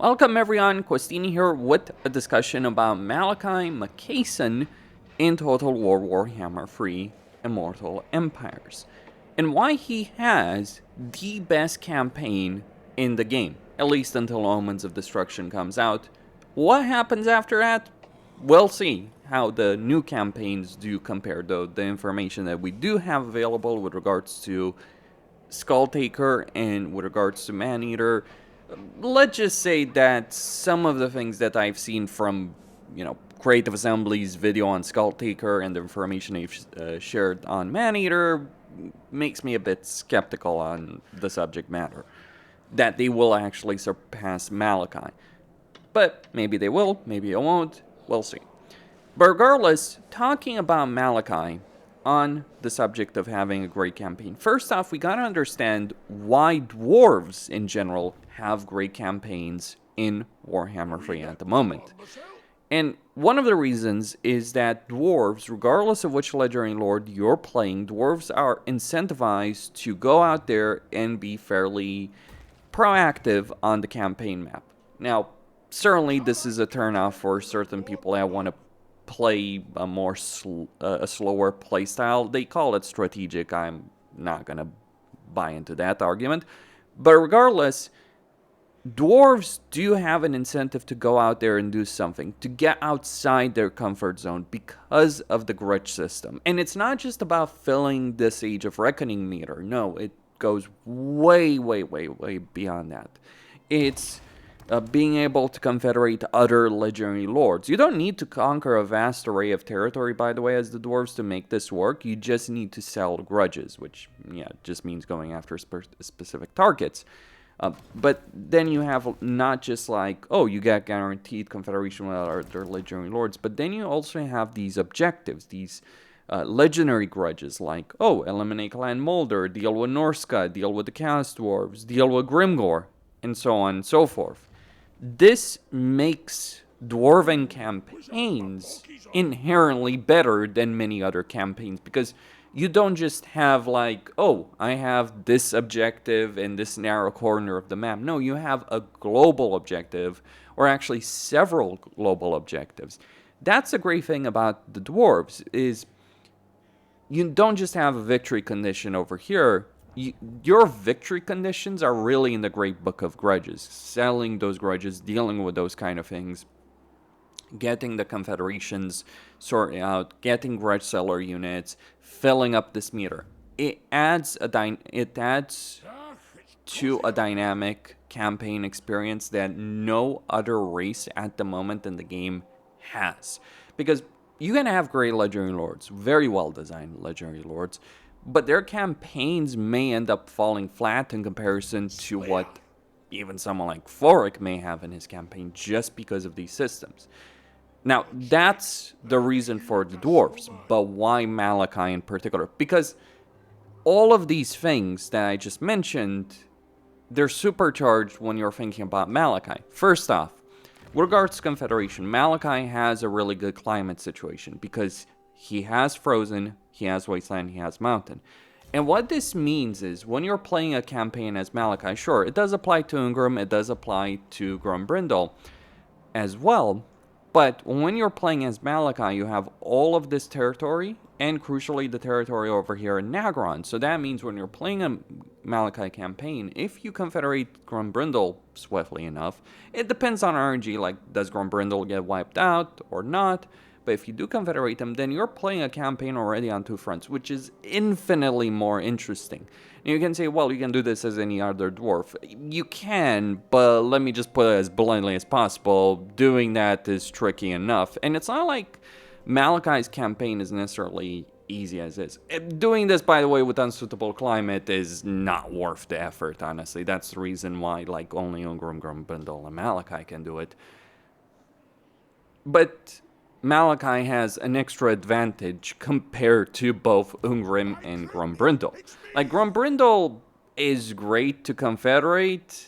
Welcome everyone, Questini here with a discussion about Malakai Makaisson in Total War Warhammer 3 Immortal Empires, and why he has the best campaign in the game, at least until Omens of Destruction comes out. What happens after that? We'll see how the new campaigns do compare, though the information that we do have available with regards to Skulltaker and with regards to Maneater. Let's just say that some of the things that I've seen from, Creative Assembly's video on Skulltaker and the information they've shared on Maneater makes me a bit skeptical on the subject matter. That they will actually surpass Malakai. But maybe they will, maybe they won't, we'll see. But regardless, talking about Malakai on the subject of having a great campaign. First off, we gotta understand why dwarves in general have great campaigns in Warhammer 3 at the moment. And one of the reasons is that dwarves, regardless of which legendary lord you're playing, dwarves are incentivized to go out there and be fairly proactive on the campaign map. Now, certainly this is a turnoff for certain people that want to play a more a slower playstyle. They call it strategic. I'm not gonna buy into that argument. But regardless, dwarves do have an incentive to go out there and do something, to get outside their comfort zone because of the grudge system. And it's not just about filling this Age of Reckoning meter. No, it goes way, way, way, way beyond that. It's being able to confederate other legendary lords. You don't need to conquer a vast array of territory, by the way, as the dwarves to make this work. You just need to sell grudges, which, just means going after specific targets. But then you have not just like, oh, you get guaranteed confederation with other legendary lords, but then you also have these objectives, these legendary grudges, like, oh, eliminate Clan Mulder, deal with Norska, deal with the Chaos Dwarves, deal with Grimgor, and so on and so forth. This makes dwarven campaigns inherently better than many other campaigns, because you don't just have like, oh, I have this objective in this narrow corner of the map. No, you have a global objective, or actually several global objectives. That's a great thing about the dwarves, is you don't just have a victory condition over here. Your victory conditions are really in the Great Book of Grudges. Selling those grudges, dealing with those kind of things, getting the confederations sorted out, getting grudge seller units, filling up this meter. It adds to a dynamic campaign experience that no other race at the moment in the game has. Because you can have great legendary lords, very well designed legendary lords, but their campaigns may end up falling flat in comparison to what even someone like Floric may have in his campaign, just because of these systems. Now, that's the reason for the dwarves, but why Malakai in particular? Because all of these things that I just mentioned, they're supercharged when you're thinking about Malakai. First off, with regards to Confederation, Malakai has a really good climate situation, because he has Frozen, he has Wasteland, he has Mountain. And what this means is, when you're playing a campaign as Malakai, sure, it does apply to Ungrim, it does apply to Grombrindal as well, but when you're playing as Malakai, you have all of this territory, and crucially the territory over here in Nagron. So that means when you're playing a Malakai campaign, if you confederate Grombrindal swiftly enough, it depends on RNG, like does Grombrindal get wiped out or not. But if you do confederate them, then you're playing a campaign already on two fronts, which is infinitely more interesting. And you can say, well, you can do this as any other dwarf. You can, but let me just put it as bluntly as possible. Doing that is tricky enough. And it's not like Malakai's campaign is necessarily easy as is. Doing this, by the way, with unsuitable climate is not worth the effort, honestly. That's the reason why, like, only Ungrim, Grombrindal, and Malakai can do it. But Malakai has an extra advantage compared to both Ungrim and Grombrindal. Like, Grombrindal is great to confederate,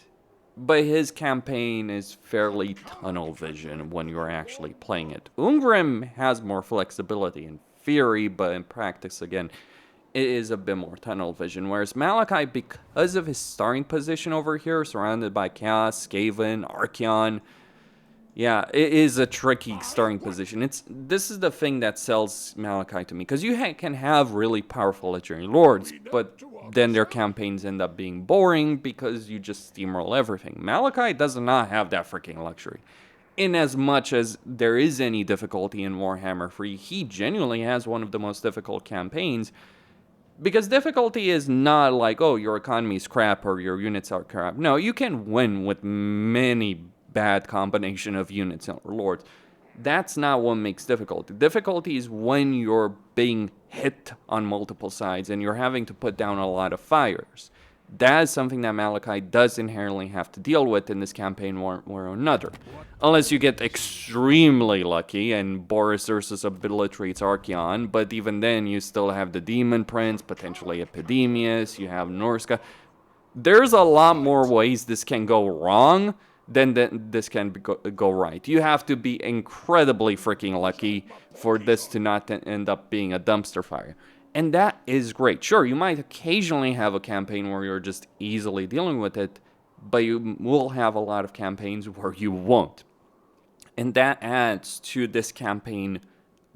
but his campaign is fairly tunnel vision when you're actually playing it. Ungrim has more flexibility in theory, but in practice, again, it is a bit more tunnel vision. Whereas Malakai, because of his starting position over here, surrounded by Chaos, Skaven, Archeon, yeah, it is a tricky starting position. This is the thing that sells Malakai to me, because you can have really powerful legendary lords, but then their campaigns end up being boring because you just steamroll everything. Malakai does not have that freaking luxury. In as much as there is any difficulty in Warhammer 3, he genuinely has one of the most difficult campaigns. Because difficulty is not like, oh, your economy is crap or your units are crap. No, you can win with many bad combination of units or lords. That's not what makes difficulty. Difficulty is when you're being hit on multiple sides and you're having to put down a lot of fires. That is something that Malakai does inherently have to deal with in this campaign one way or another. Unless you get extremely lucky and Boris Ursus obliterates Archeon, but even then you still have the Demon Prince, potentially Epidemius, you have Norska. There's a lot more ways this can go wrong than this can go right. You have to be incredibly freaking lucky for this to not end up being a dumpster fire. And that is great. Sure, you might occasionally have a campaign where you're just easily dealing with it, but you will have a lot of campaigns where you won't. And that adds to this campaign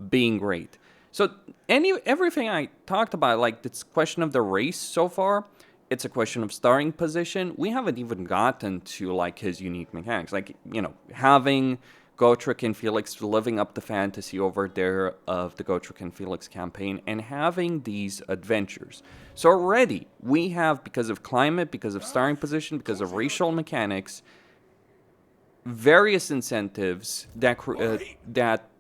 being great. So everything I talked about, like this question of the race so far, it's a question of starting position. We haven't even gotten to like his unique mechanics. Like, you know, having Gotrek and Felix living up the fantasy over there of the Gotrek and Felix campaign and having these adventures. So already we have, because of climate, because of starting position, because of racial mechanics, various incentives that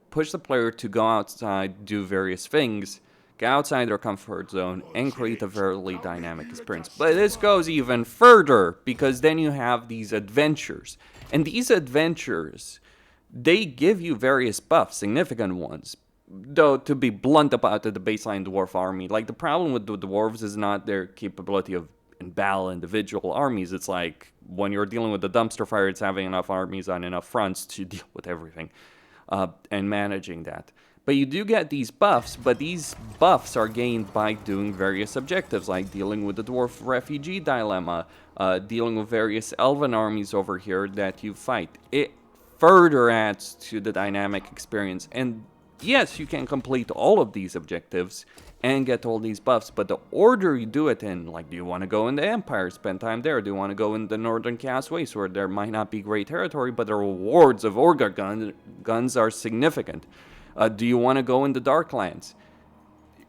push the player to go outside, do various things, get outside their comfort zone, and create a very dynamic experience. But this goes even further, because then you have these adventures. And these adventures, they give you various buffs, significant ones. Though, to be blunt about it, the baseline dwarf army, like the problem with the dwarves is not their capability of battle individual armies. It's like when you're dealing with the dumpster fire, it's having enough armies on enough fronts to deal with everything and managing that. But you do get these buffs, but these buffs are gained by doing various objectives, like dealing with the dwarf refugee dilemma, dealing with various elven armies over here that you fight. It further adds to the dynamic experience. And yes, you can complete all of these objectives and get all these buffs, but the order you do it in, like, do you want to go in the Empire, spend time there? Do you want to go in the Northern Chaos Waste, where there might not be great territory, but the rewards of Orga guns are significant? Do you want to go in the Darklands?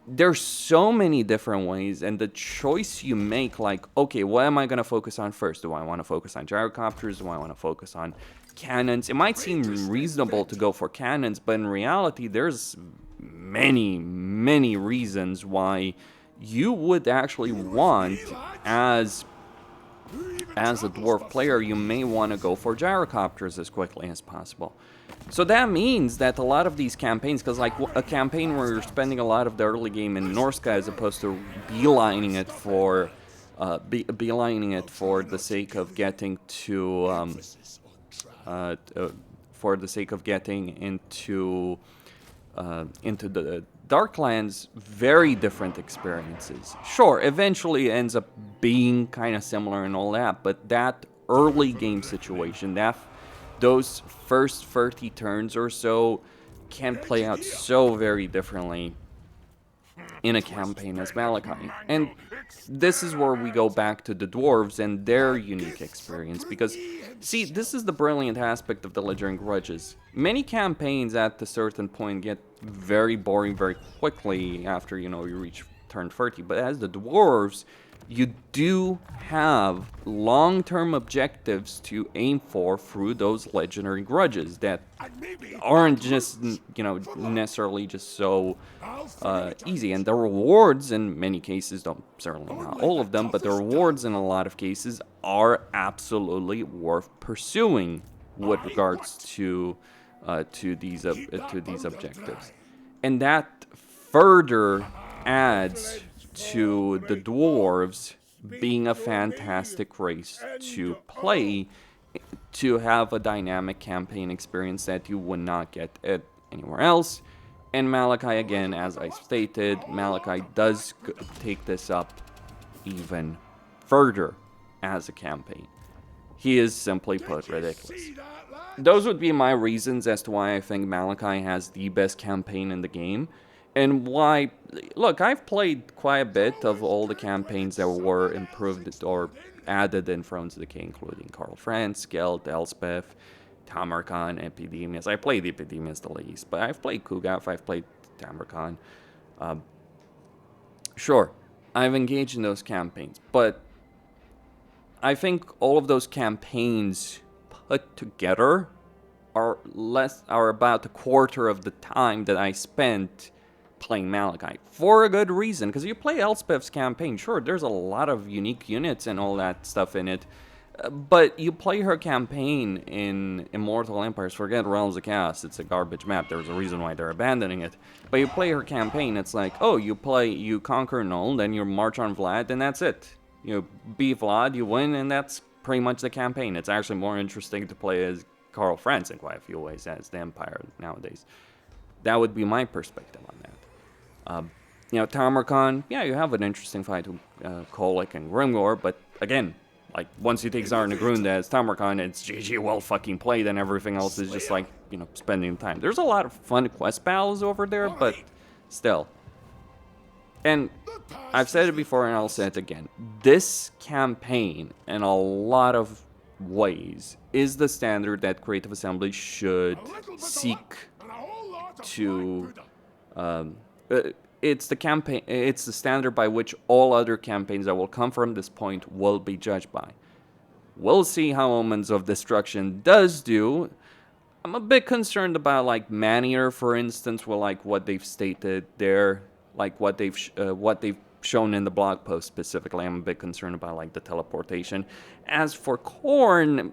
There's so many different ways, and the choice you make, like, okay, what am I going to focus on first? Do I want to focus on gyrocopters? Do I want to focus on cannons? It might seem reasonable to go for cannons, but in reality, there's many reasons why you would actually want, as a dwarf player, you may want to go for gyrocopters as quickly as possible. So that means that a lot of these campaigns, because like a campaign where you're spending a lot of the early game in Norska as opposed to beelining it for the sake of getting to into the Darklands, very different experiences. Sure, eventually it ends up being kind of similar and all that, but that early game situation, those first 30 turns or so can play out so very differently in a campaign as Malakai. And this is where we go back to the dwarves and their unique experience, because, see, this is the brilliant aspect of the Legendary Grudges. Many campaigns at a certain point get very boring very quickly after, you reach turn 30, but as the dwarves, you do have long-term objectives to aim for through those Legendary Grudges that aren't just, necessarily just so easy. And the rewards, in many cases, certainly not all of them, but the rewards in a lot of cases are absolutely worth pursuing with regards to these objectives. And that further adds to the dwarves being a fantastic race to play, to have a dynamic campaign experience that you would not get anywhere else, And Malakai, again, as I stated, Malakai does take this up even further as a campaign. He is, simply put, ridiculous. Those would be my reasons as to why I think Malakai has the best campaign in the game. And why... Look, I've played quite a bit of all the campaigns that were improved or added in Thrones of the King, including Karl Franz, Gelt, Elspeth, Tamarkan, Epidemius. I played Epidemius the least, but I've played Kugaf, I've played Tamarkan. Sure, I've engaged in those campaigns, but I think all of those campaigns put together are about a quarter of the time that I spent playing Malakai. For a good reason, because you play Elspeth's campaign, sure, there's a lot of unique units and all that stuff in it, but you play her campaign in Immortal Empires, forget Realms of Chaos, it's a garbage map, there's a reason why they're abandoning it. But you play her campaign, it's like, oh, you conquer Null, then you march on Vlad, and that's it. You beat Vlad, you win, and that's pretty much the campaign. It's actually more interesting to play as Karl Franz in quite a few ways as the Empire nowadays. That would be my perspective on that. You know, Tamarkan, yeah, you have an interesting fight with Kolic and Grimgor, but again, like, once you take Zarn and Grunda as Tamarkan, it's GG well fucking played, and everything else is just like, you know, spending time. There's a lot of fun quest battles over there, but still. And I've said it before and I'll say it again. This campaign, in a lot of ways, is the standard that Creative Assembly should seek to... it's the standard by which all other campaigns that will come from this point will be judged by. We'll see how Omens of Destruction does do. I'm a bit concerned about, like, Manier, for instance, with, like, what they've stated there, like, what they've shown in the blog post specifically. I'm a bit concerned about, like, the teleportation. As for Khorne,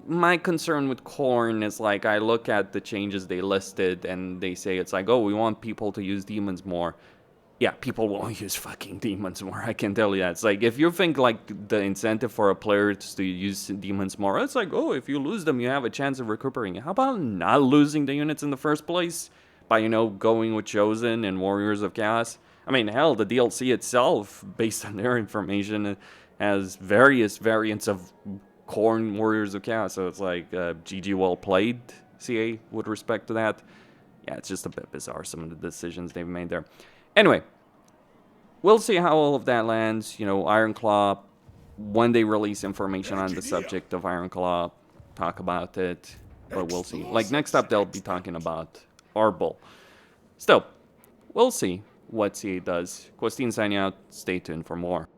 my concern with Khorne is, like, I look at the changes they listed and they say it's like, oh, we want people to use demons more. Yeah, people won't use fucking demons more, I can tell you that. It's like, if you think, like, the incentive for a player is to use demons more, it's like, oh, if you lose them, you have a chance of recuperating. How about not losing the units in the first place? By, you know, going with Chosen and Warriors of Chaos? I mean, hell, the DLC itself, based on their information, has various variants of Khorne Warriors of Chaos. So it's like, GG well played, CA, with respect to that. Yeah, it's just a bit bizarre, some of the decisions they've made there. Anyway, we'll see how all of that lands. You know, Ironclaw, when they release information on the subject of Ironclaw, talk about it. But we'll see. Like, next up, they'll be talking about Arbol. Still, we'll see what CA does. Questine signing out. Stay tuned for more.